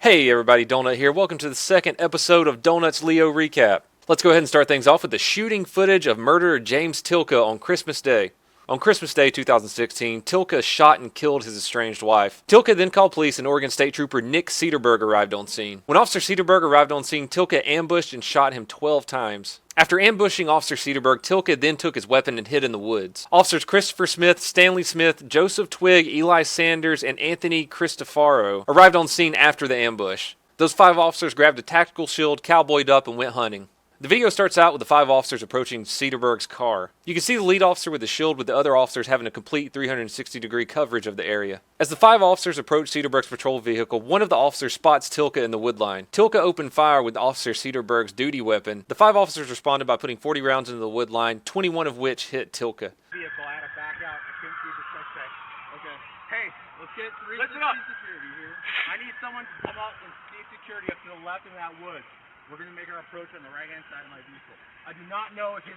Hey everybody, Donut here. Welcome to the second episode of Donut's Leo Recap. Let's go ahead and start things off with the shooting footage of murderer James Tilka on Christmas Day. On Christmas Day 2016, Tilka shot and killed his estranged wife. Tilka then called police and Oregon State Trooper Nick Cedarberg arrived on scene. When Officer Cedarberg arrived on scene, Tilka ambushed and shot him 12 times. After ambushing Officer Cedarberg, Tilka then took his weapon and hid in the woods. Officers Christopher Smith, Stanley Smith, Joseph Twigg, Eli Sanders, and Anthony Cristofaro arrived on scene after the ambush. Those 5 officers grabbed a tactical shield, cowboyed up, and went hunting. The video starts out with the 5 officers approaching Cedarberg's car. You can see the lead officer with the shield, with the other officers having a complete 360-degree coverage of the area. As the 5 officers approach Cedarberg's patrol vehicle, one of the officers spots Tilka in the woodline. Tilka opened fire with Officer Cedarberg's duty weapon. The 5 officers responded by putting 40 rounds into the woodline, 21 of which hit Tilka. Vehicle, I had to back out. I couldn't see the suspect. Okay. Hey, let's get 360 security here. I need someone to come up and see security up to the left of that woods. We're going to make our approach on the right-hand side of my vehicle. I do not know if his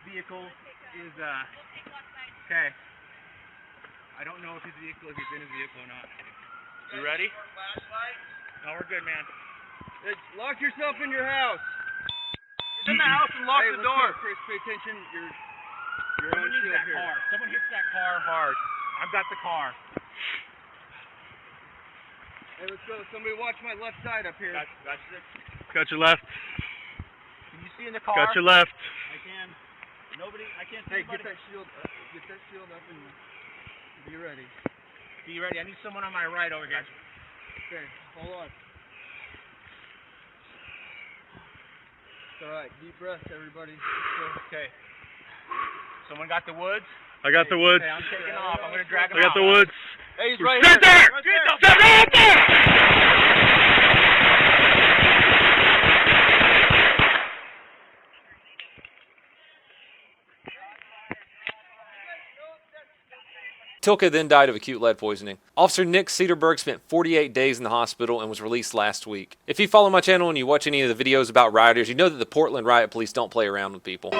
vehicle is, okay. I don't know if he's in his vehicle or not. You ready? No, we're good, man. Lock yourself in your house. Get in the house and lock the door. Chris, pay attention. You're on shield here. Car. Someone hits that car hard. I've got the car. Hey, let's go. Somebody watch my left side up here. Got your left. Can you see in the car? Got your left. I can. I can't see. Hey, get that shield up and be ready. Be ready. I need someone on my right over here. Okay, hold on. Alright, deep breath, everybody. Okay. Someone got the woods? I got the woods. Okay, I'm taking off. I'm going to drag him I out. got the woods. Hey, he's right Stand here. there! Stand right there! Tilka then died of acute lead poisoning. Officer Nick Cedarberg spent 48 days in the hospital and was released last week. If you follow my channel and you watch any of the videos about rioters, you know that the Portland Riot Police don't play around with people.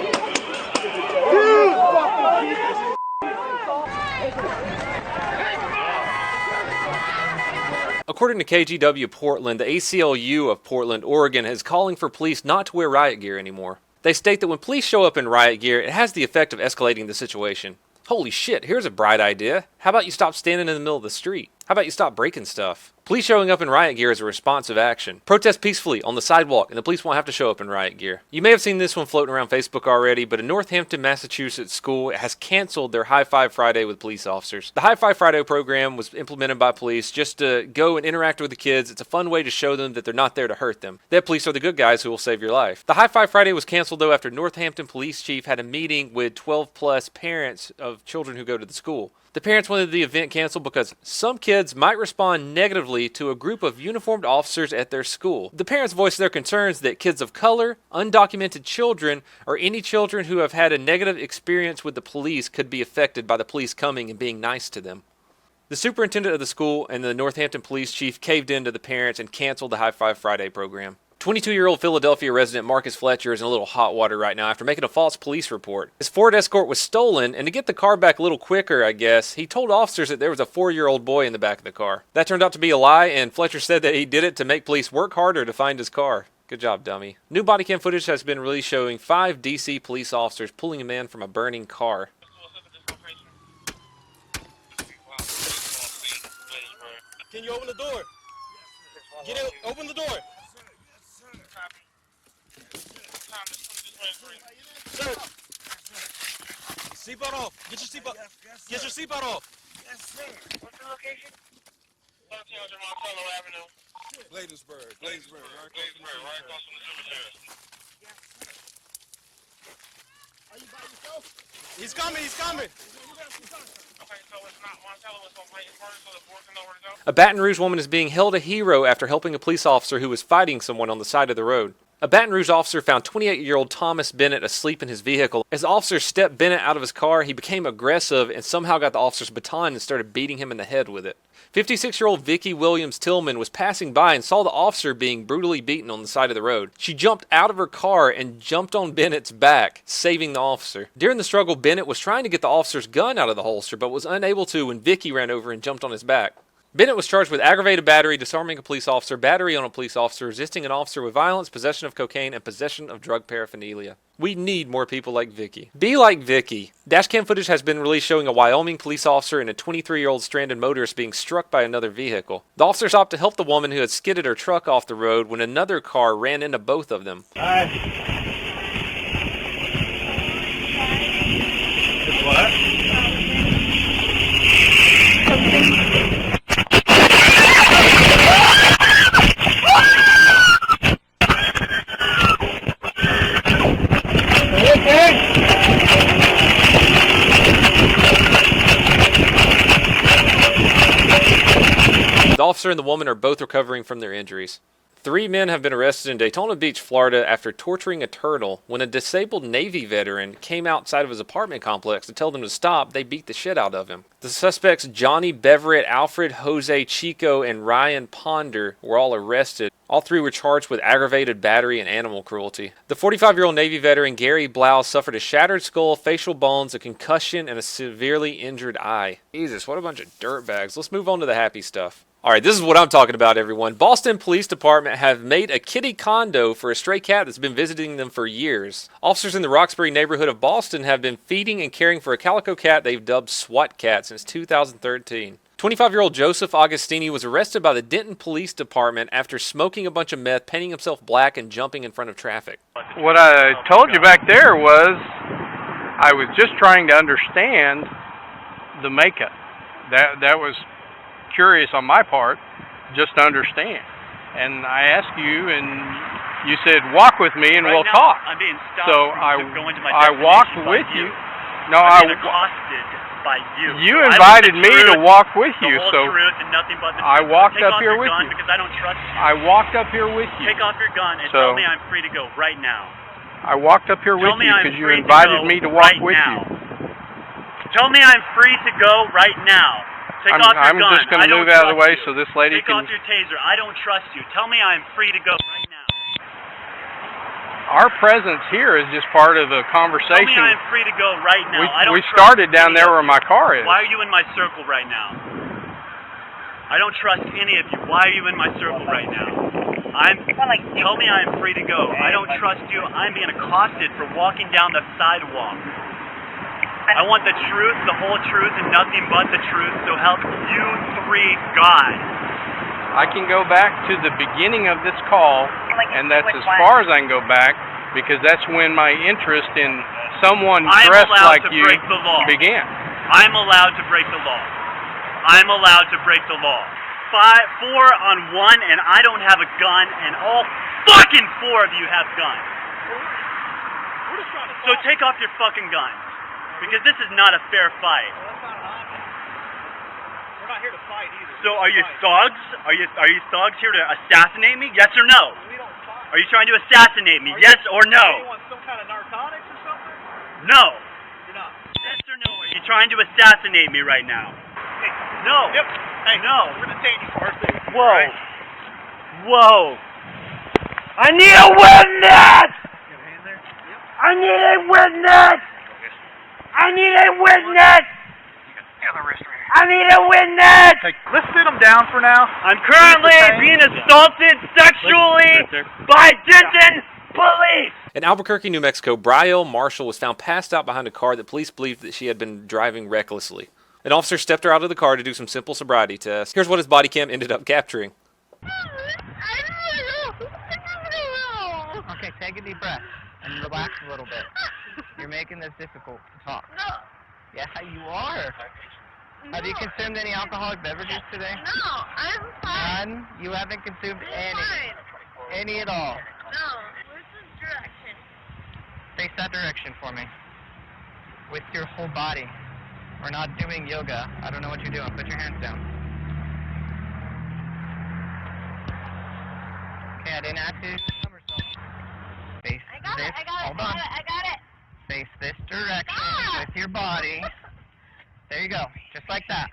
According to KGW Portland, the ACLU of Portland, Oregon is calling for police not to wear riot gear anymore. They state that when police show up in riot gear, it has the effect of escalating the situation. Holy shit, here's a bright idea. How about you stop standing in the middle of the street? How about you stop breaking stuff? Police showing up in riot gear is a responsive action. Protest peacefully on the sidewalk and the police won't have to show up in riot gear. You may have seen this one floating around Facebook already, but a Northampton, Massachusetts school has canceled their High Five Friday with police officers. The High Five Friday program was implemented by police just to go and interact with the kids. It's a fun way to show them that they're not there to hurt them. That police are the good guys who will save your life. The High Five Friday was canceled though after Northampton police chief had a meeting with 12 plus parents of children who go to the school. The parents wanted the event canceled because some kids might respond negatively to a group of uniformed officers at their school. The parents voiced their concerns that kids of color, undocumented children, or any children who have had a negative experience with the police could be affected by the police coming and being nice to them. The superintendent of the school and the Northampton police chief caved in to the parents and canceled the High Five Friday program. 22-year-old Philadelphia resident Marcus Fletcher is in a little hot water right now after making a false police report. His Ford Escort was stolen, and to get the car back a little quicker, I guess, he told officers that there was a 4-year-old boy in the back of the car. That turned out to be a lie, and Fletcher said that he did it to make police work harder to find his car. Good job, dummy. New body cam footage has been released showing 5 DC police officers pulling a man from a burning car. Can you open the door? Get it, open the door. Sir, seatbelt off. Get your seatbelt. Get your seatbelt off. Yes, sir. What's the location? 1300 Montello Avenue. Bladensburg, right across from the cemetery. Yes, sir. Are you by yourself? He's coming. Okay, so it's not Montello, it's on Bladensburg, so the board can know where to go? A Baton Rouge woman is being hailed a hero after helping a police officer who was fighting someone on the side of the road. A Baton Rouge officer found 28-year-old Thomas Bennett asleep in his vehicle. As the officer stepped Bennett out of his car, he became aggressive and somehow got the officer's baton and started beating him in the head with it. 56-year-old Vicky Williams Tillman was passing by and saw the officer being brutally beaten on the side of the road. She jumped out of her car and jumped on Bennett's back, saving the officer. During the struggle, Bennett was trying to get the officer's gun out of the holster, but was unable to when Vicky ran over and jumped on his back. Bennett was charged with aggravated battery, disarming a police officer, battery on a police officer, resisting an officer with violence, possession of cocaine, and possession of drug paraphernalia. We need more people like Vicky. Be like Vicky. Dashcam footage has been released showing a Wyoming police officer and a 23-year-old stranded motorist being struck by another vehicle. The officer stopped to help the woman who had skidded her truck off the road when another car ran into both of them. The officer and the woman are both recovering from their injuries. 3 men have been arrested in Daytona Beach, Florida after torturing a turtle. When a disabled Navy veteran came outside of his apartment complex to tell them to stop, they beat the shit out of him. The suspects Johnny Beverett, Alfred Jose Chico, and Ryan Ponder were all arrested. All 3 were charged with aggravated battery and animal cruelty. The 45-year-old Navy veteran Gary Blau suffered a shattered skull, facial bones, a concussion, and a severely injured eye. Jesus, what a bunch of dirtbags. Let's move on to the happy stuff. Alright, this is what I'm talking about, everyone. Boston Police Department have made a kitty condo for a stray cat that's been visiting them for years. Officers in the Roxbury neighborhood of Boston have been feeding and caring for a calico cat they've dubbed SWAT Cat since 2013. 25-year-old Joseph Augustini was arrested by the Denton Police Department after smoking a bunch of meth, painting himself black, and jumping in front of traffic. What I told you back there was I was just trying to understand the makeup. That was curious on my part, just to understand. And I asked you, and you said, walk with me and we'll talk. I'm being stopped So from going to my I walked destination with by you. you. No, I'm being accosted by you. You So I invited want me the to truth, walk with the you, whole so truth and nothing but the I truth. walked Take up off here your with gun you. because I don't trust you. I walked up here with you. Take off your gun and So- tell me I'm free to go right now. I walked up here with Tell me you I'm because you free to invited go me to walk right with now. you. Tell me I'm free to go right now. Take off your I'm gun. just going I to don't move out of the trust way you. so this lady Take can... off your taser. I don't trust you. Tell me I'm free to go right now. Our presence here is just part of a Tell me conversation. I'm free to go right now. I don't We trust started down any there of where my car is. Why are you in my circle right now? I don't trust any of you. Why are you in my circle right now? Tell me I'm free to go. I don't trust you. I'm being accosted for walking down the sidewalk. I want the truth, the whole truth, and nothing but the truth. So help you 3 God. I can go back to the beginning of this call, and that's as far as I can go back, because that's when my interest in someone I'm dressed allowed like to you break the law. began. I'm allowed to break the law. I'm allowed to break the law. 4 on 1, and I don't have a gun, and all fucking 4 of you have guns. So take off your fucking guns, because this is not a fair fight. We're not here to fight either. So are you thugs? Are you thugs here to assassinate me? Yes or no? We don't fight. Are you trying to assassinate me? Yes or no? You want some kind of narcotics or something? No. You're not. Yes or no? Are you trying to assassinate me right now? No. Yep. Hey, No. we're detaining you for our safety. Whoa. Right? Whoa. I need a witness! You got a hand there? Yep. I need a witness! I need a witness! I need a witness! Let's sit them down for now. I'm currently being assaulted sexually by Denton police! In Albuquerque, New Mexico, Brielle Marshall was found passed out behind a car that police believed that she had been driving recklessly. An officer stepped her out of the car to do some simple sobriety tests. Here's what his body cam ended up capturing. Okay, take a deep breath and relax a little bit. You're making this difficult to talk. No. Yeah, you are. Have you consumed any alcoholic beverages today? No, I'm fine. None? You haven't consumed I'm fine. any at all. No, where's the direction? Face that direction for me. With your whole body. We're not doing yoga. I don't know what you're doing. Put your hands down. Okay, I didn't ask you to do somersault. Face I got this. it, I got it, Hold I on. got it, I got it. Face this direction Ah! with your body. There you go. Just like that.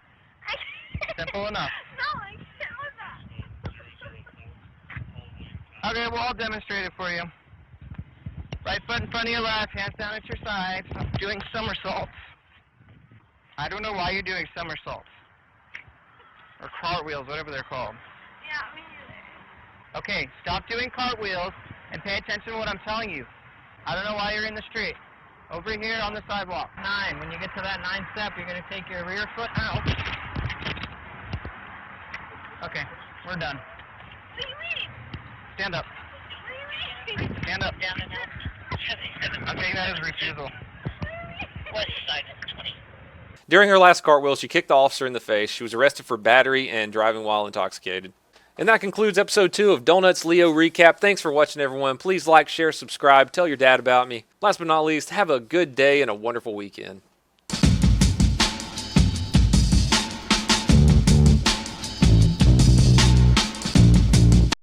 Simple enough. No, I can't with that. Okay, well, I'll demonstrate it for you. Right foot in front of your left, hands down at your sides. Doing somersaults. I don't know why you're doing somersaults. Or cartwheels, whatever they're called. Yeah, me neither. Okay, stop doing cartwheels and pay attention to what I'm telling you. I don't know why you're in the street. Over here on the sidewalk. 9. When you get to that 9 step, you're going to take your rear foot out. Okay, we're done. What do you mean? Stand up. What do you mean? Stand up. I'm taking that as a refusal. West side of 20. During her last cartwheel, she kicked the officer in the face. She was arrested for battery and driving while intoxicated. And that concludes episode 2 of Donuts Leo Recap. Thanks for watching, everyone. Please like, share, subscribe, tell your dad about me. Last but not least, have a good day and a wonderful weekend.